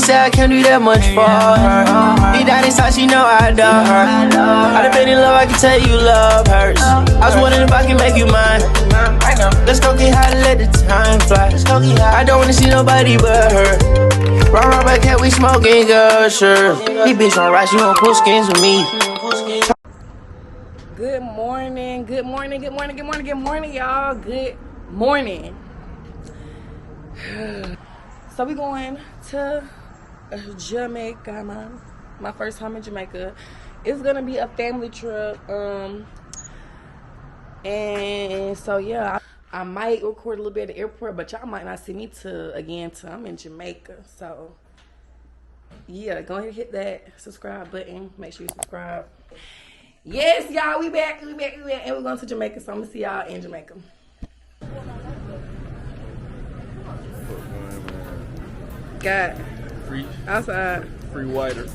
said I can't do that much for her. Deep down inside, she know I adore her. I done been in love, I can tell you love hurts. I was wondering if I can make you mine. Let's go get high, let the time fly. I don't wanna see nobody but her. Round back cat, we smoking good, sure. He bitch on rice, you won't pull skins with me. Good morning, good morning, good morning, good morning, good morning, y'all. Good morning. So we going to Jamaica, my first time in Jamaica. It's gonna be a family trip, and so yeah, I might record a little bit at the airport, but y'all might not see me till I'm in Jamaica. So yeah, go ahead and hit that subscribe button. Make sure you subscribe. Yes, y'all, we back, and we're going to Jamaica, so I'm gonna see y'all in Jamaica. Got Free outside. free whiter.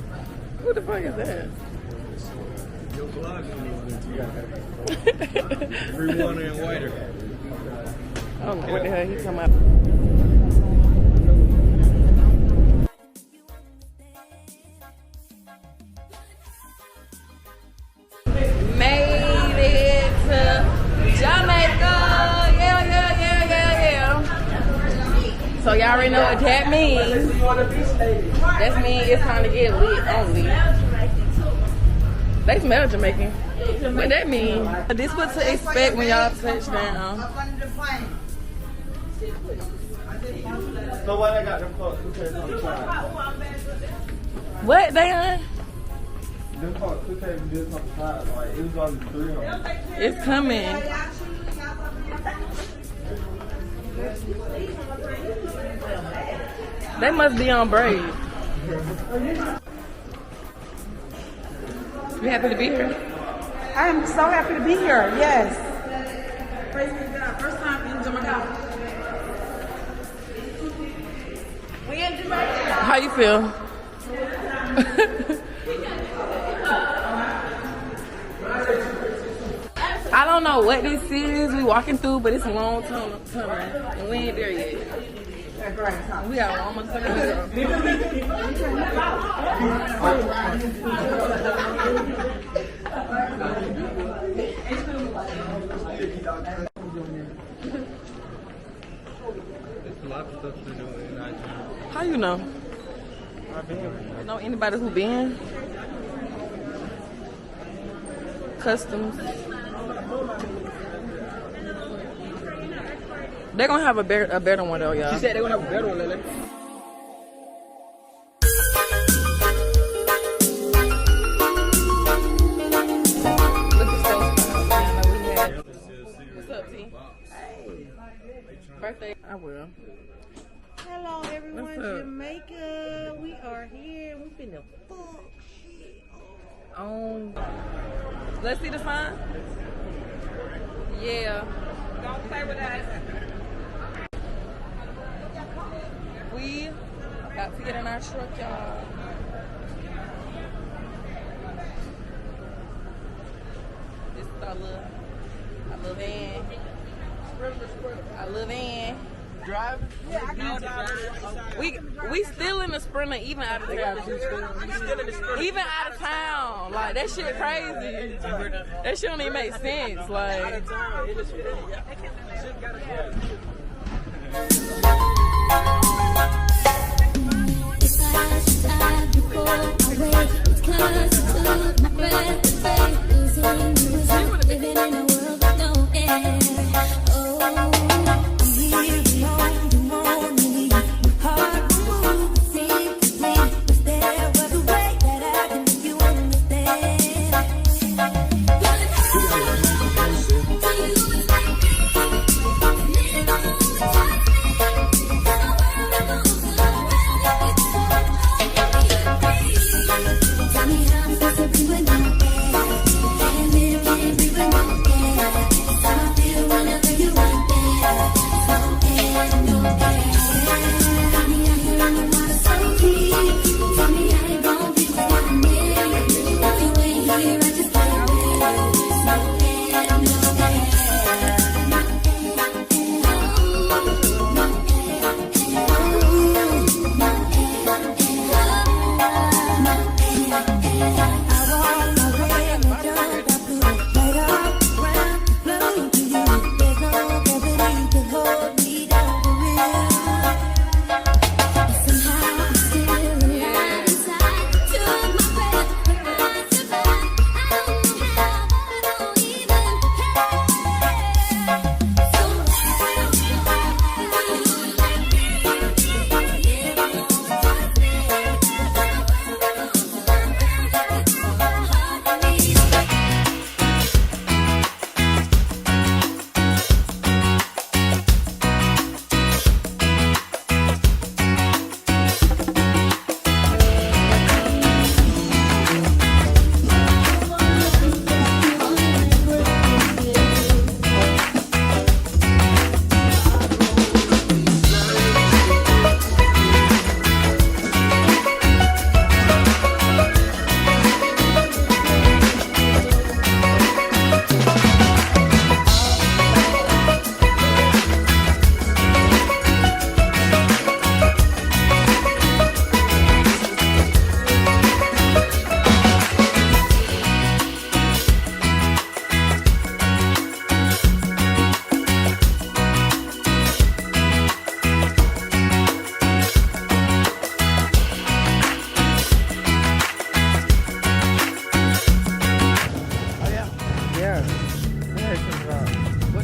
Who the fuck is that? Your vlog free water and whiter. I don't know what the hell he talking about. Made it to Jamaica. Yeah. So y'all already know what that means. That means it's time to get lit only. They smell Jamaican. What that mean? This what to expect when y'all touch down. So why they got them clothes? What they on? Them clothes, two tables did on the side. Like, it was only 3 of them. It's coming. They must be on break. You happy to be here? I am so happy to be here, yes. Praise be to God. First time in Jamaica. We in Jamaica. How you feel? I don't know what this is we walking through, but it's a long tunnel, and we ain't there yet. We got almost a minute. How you know? You know anybody who been? Customs. They're gonna have a better one though, y'all. She said they're gonna have a better one, Lily. Look at those What's up, T? Hey. Birthday. I will. Hello, everyone. What's up? Jamaica. We are here. We finna fuck shit. Let's see the sign. Yeah. Don't play with us. We got to get in our truck, y'all. This is our little van. Our little van. Drive? Yeah, I can drive. We still in the Sprinter, even out of town. Even out of town, like that shit crazy. That shit don't even make sense. Like,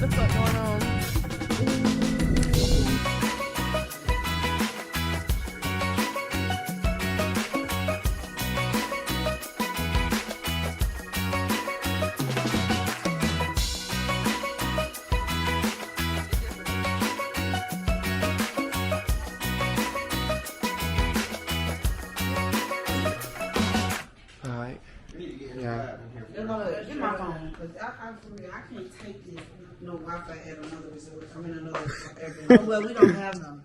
what the fuck going on. Alright. Yeah. Get my phone, cause I can't take this no Wi-Fi at another resort. I mean another Airbnb. Well, we don't have none.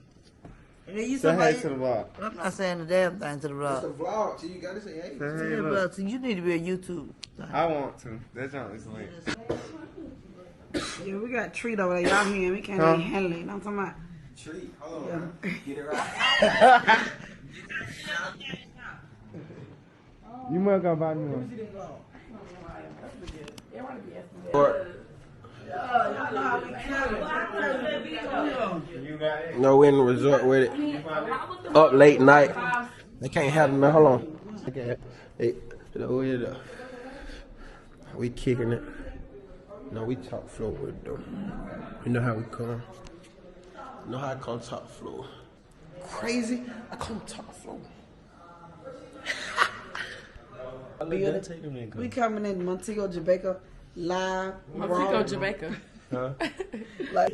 And then you Say hey somebody. to the vlog. I'm not saying a damn thing to the It's a vlog. vlog, so you gotta say hey. Say hey, Yeah, look. but you need to be on YouTube. I want to. That junk is lit. Yeah, we got a treat over there. Y'all here, we can't even handle it. You know what I'm talking about? Treat. Hold on. Get it right. You must go buy me one. No, we're in the resort with it. Up late night. They can't have no. Hold on. Okay. Hey, we kicking it. No, we top floor with it though. You know how we come. You know how I come top floor. Crazy. I come top floor. We coming in Montego, Jamaica, live. Montego, raw. Jamaica. Like,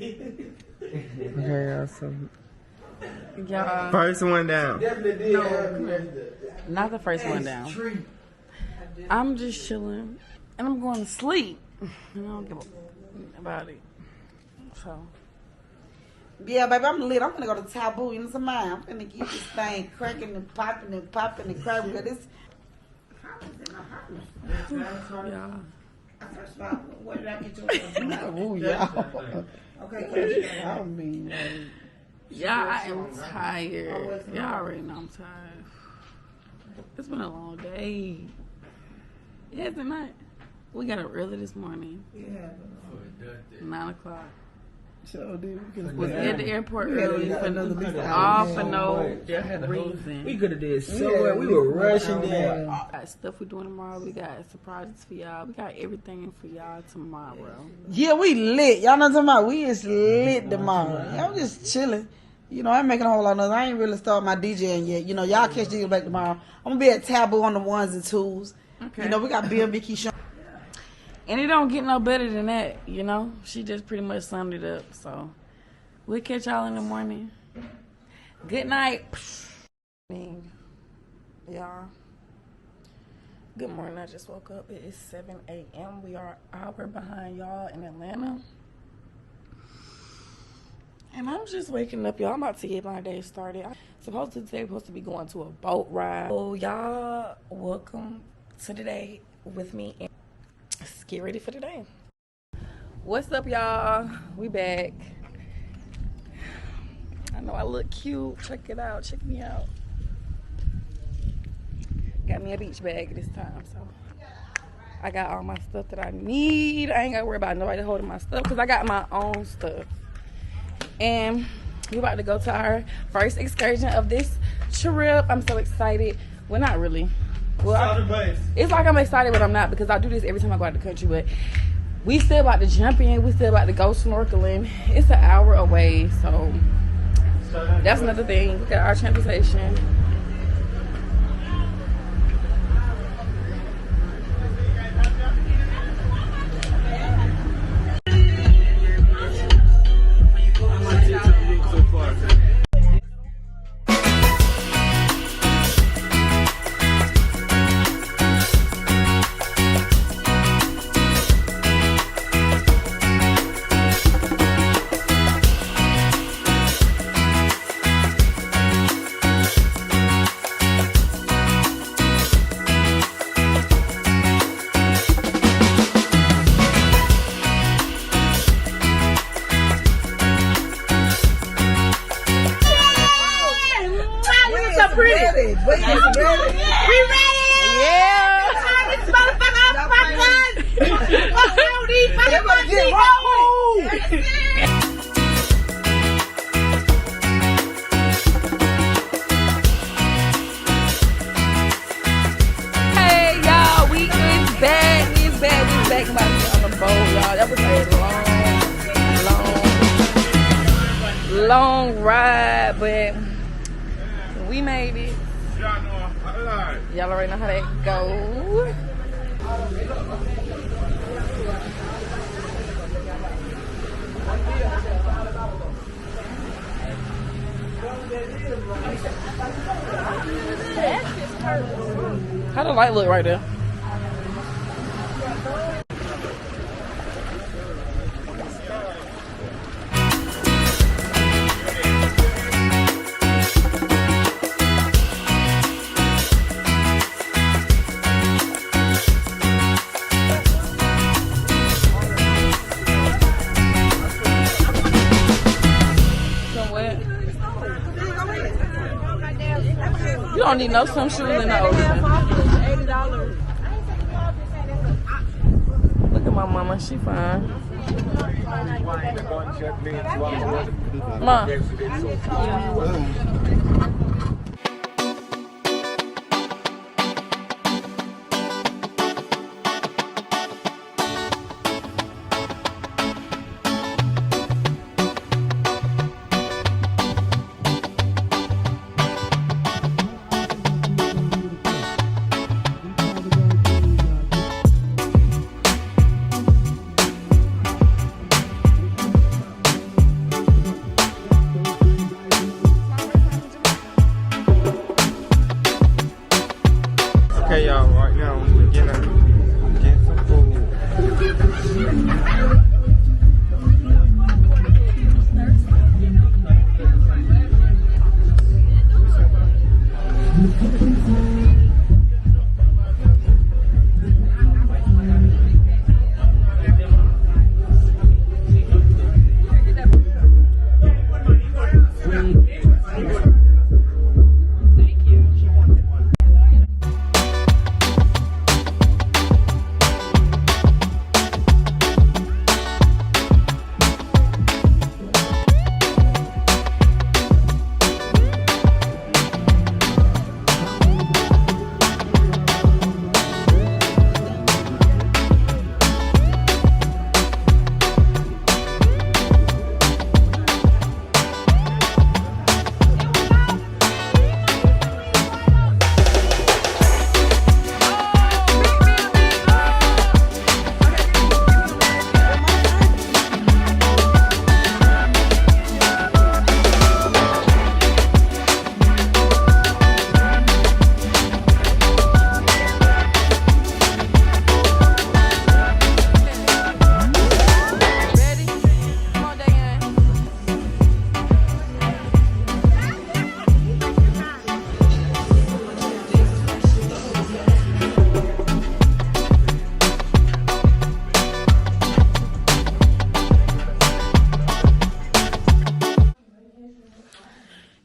Okay, awesome. Y'all, First one down. not the first one down. I'm just chilling, and I'm going to sleep. And I don't give a about it. So, yeah, baby, I'm lit. I'm gonna go to Taboo. You know what I'm saying? I'm gonna keep this thing cracking and popping and popping and cracking. Because this. yeah. Where did I get your Ooh, yeah. Okay, I don't mean like. Yeah, I am tired. Y'all already know I'm tired. It's been a long day. Hasn't it? We got up early this morning. Yeah. 9 o'clock. So, dude, Was at the airport We gotta early get another list for of all items. for no reason. We could have did so well. We were rushing there. We got stuff we're doing tomorrow. We got surprises for y'all. We got everything for y'all tomorrow. yeah, we lit. Y'all know what I'm talking about? We is lit tomorrow. Y'all just chilling. You know, I ain't making a whole lot of noise. I ain't really started my DJing yet. You know, y'all catch DJ back tomorrow. I'm gonna be at Taboo on the ones and twos. Okay. You know, we got Bill Vicky show. And it don't get no better than that, you know? She just pretty much summed it up. So we'll catch y'all in the morning. Good night. Y'all. Good morning. I just woke up. It is 7 a.m. We are an hour behind y'all in Atlanta. And I'm just waking up, y'all. I'm about to get my day started. Today supposed to be going to a boat ride. So y'all, welcome to the day with me. And let's get ready for the day. What's up, y'all? We back. I know I look cute. Check it out. Check me out. Got me a beach bag this time, so I got all my stuff that I need. I ain't gotta worry about nobody holding my stuff because I got my own stuff. And we about to go to our first excursion of this trip. I'm so excited. Well, not really. Well, it's like I'm excited, but I'm not because I do this every time I go out the country. But we still about to jump in. We still about to go snorkeling. It's an hour away, so that's another thing. We got our transportation. Back about to be on the boat, y'all. That was a long long ride, but we made it. Y'all already know how that go. How the light look right there? You don't need no swimsuits in the ocean. Look at my mama, she fine. Mom. Okay, y'all, right now we're getting some food.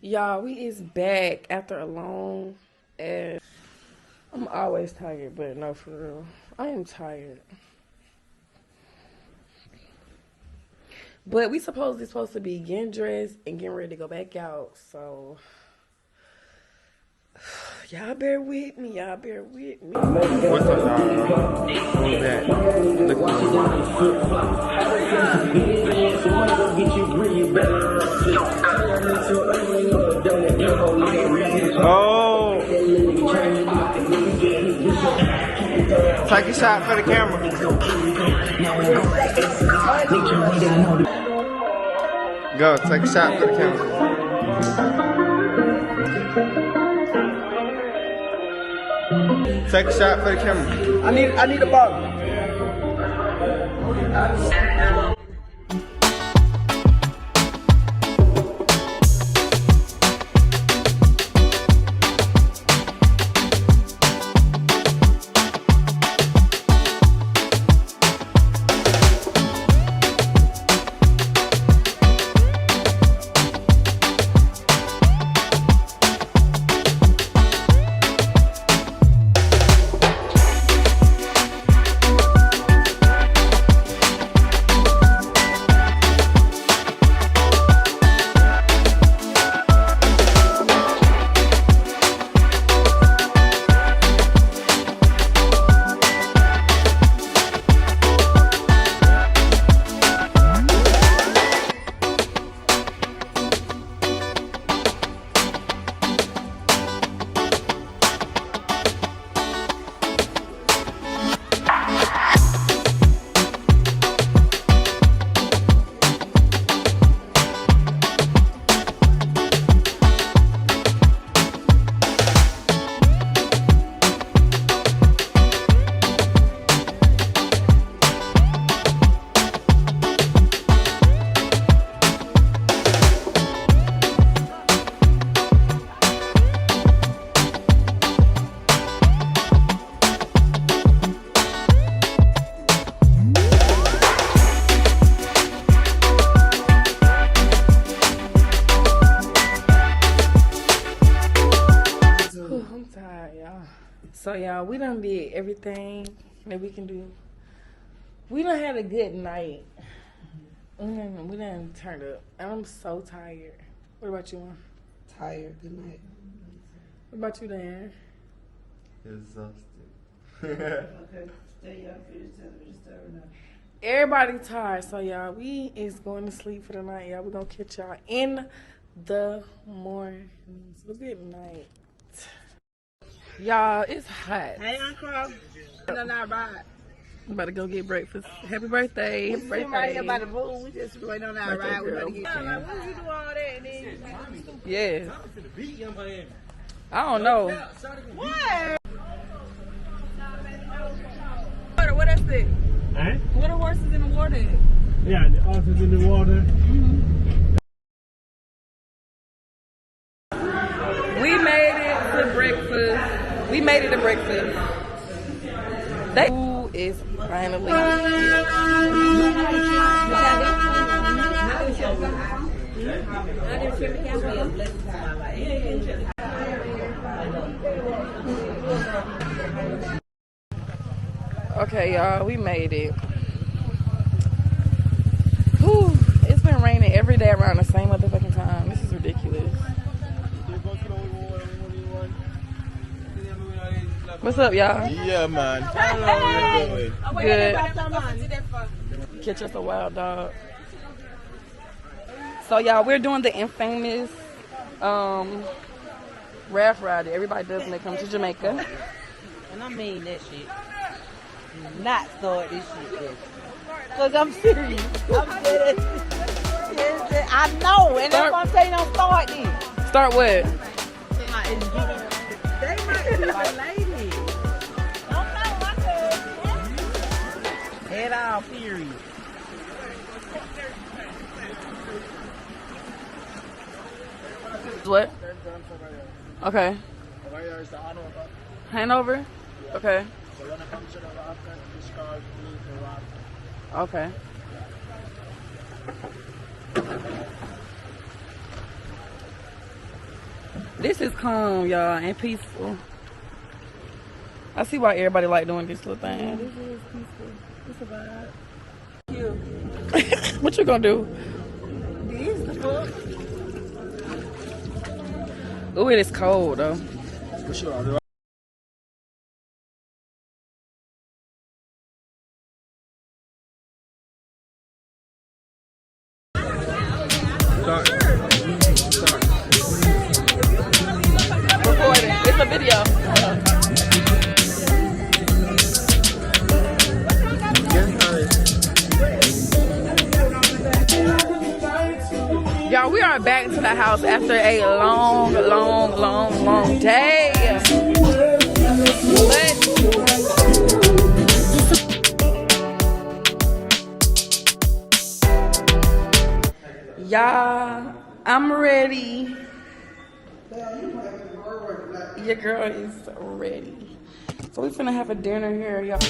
Y'all, we is back after a long ass. I'm always tired, but no, for real. I am tired. But we supposed to be getting dressed and getting ready to go back out, so y'all bear with me. Y'all bear with me. What's up, y'all? We're back. Look oh! Take a shot for the camera. Go, take a shot for the camera. Take a shot for the camera. I need a bottle. we done did everything that we can do. We done had a good night. We done turned up. And I'm so tired. What about you, Mom? Tired. Good night. What about you, Dan? Exhausted. Okay. Stay up. Finish telling me the story now. Everybody tired, so y'all, we is going to sleep for the night, y'all. We're gonna catch y'all in the morning. So good night. Y'all, it's hot. Hey, Uncle. No, not right. I'm about to go get breakfast. Happy birthday. Happy birthday. Right here by the pool. We just waiting on our Birthday ride. We girl. about to get like, why you do all that? And then you Yes. I don't know. what? What is it? Eh? What are horses in the water? Yeah, the horses in the water. We made it to breakfast. We made it to breakfast. That food is finally here. Okay, y'all, we made it. Whew, it's been raining every day around the same motherfucking time. This is ridiculous. What's up, y'all? Yeah, man. Hello, Good. Catch us a wild dog. So, y'all, we're doing the infamous raft ride that everybody does when they come to Jamaica. And I mean that shit. Not start this shit. Cause I'm serious. I'm serious. I know, and that's why I'm saying don't start this. Start what? They might be related. Don't know, my cousin. Head out, period. What? Okay. Hanover? Okay. Okay. This is calm, y'all, and peaceful. I see why everybody like doing this little thing. This is peaceful. It's a vibe. Cute. What you gonna do? This the fuck. Ooh, it is cold though. For sure. Recording. It's a video. Y'all, we are back to the house after a long day. But y'all, I'm ready. Your girl is ready. So we finna have a dinner here, y'all.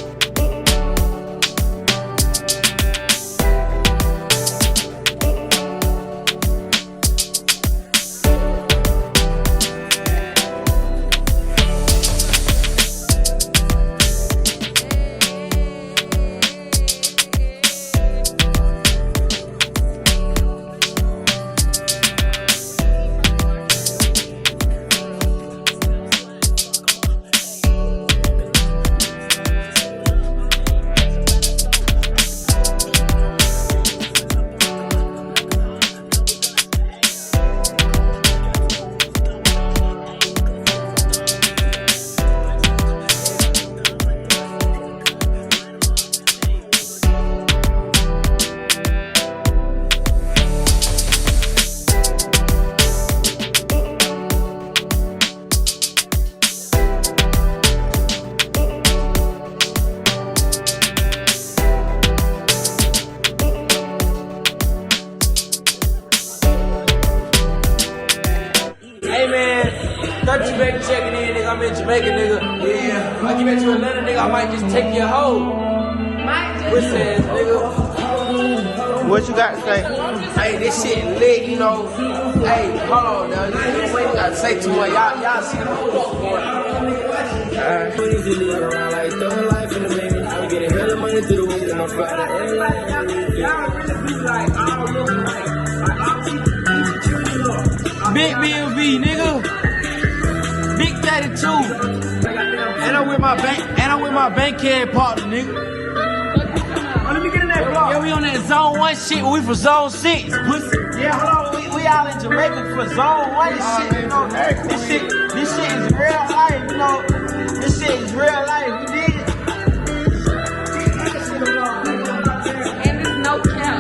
Jamaica checking in, nigga. I'm in Jamaica, nigga. Yeah. I give it to another nigga, I might just take your hoe. What's that, nigga? What you got to say? Hey, this shit lit, you know. Hey, hold on, now. You ain't gotta say too much. Y'all see the fuck going on. Big BLV, nigga. Big 32. And I'm with my bank card partner, nigga. Let me get in that block. Yeah, we on that zone 1 shit. We for zone 6. Pussy. Yeah, hold on. We out in Jamaica for zone 1 shit. You know, this shit is real life. You know, this shit is real life. You dig it? And there's no cap.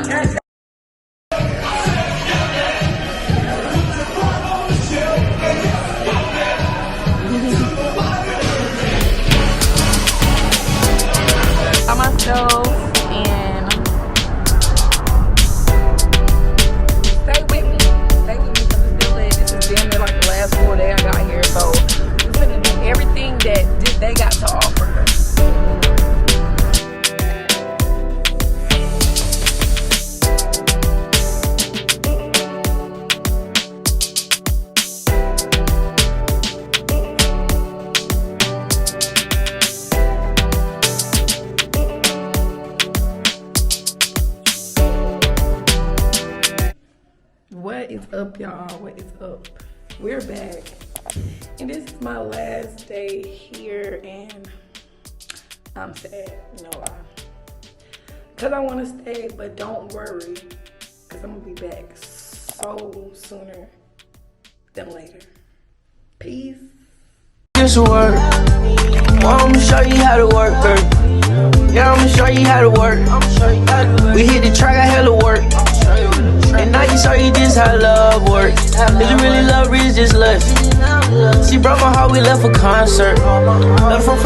By myself, and stay with me because it's still lit. This is damn near like the last full day I got here, so I'm gonna do everything that they got to offer. What is up, y'all? What is up? We're back, and this is my last day here, and I'm sad. You know why? Because I want to stay, but don't worry, because I'm gonna be back so sooner than later. Peace. This work. Well, I'ma show you how to work, girl. Yeah, I'ma show you how to work. We hit the track, I hella work. And now you show you just how love works. Is it really love or is just lust? She broke my heart, we left a concert. Left from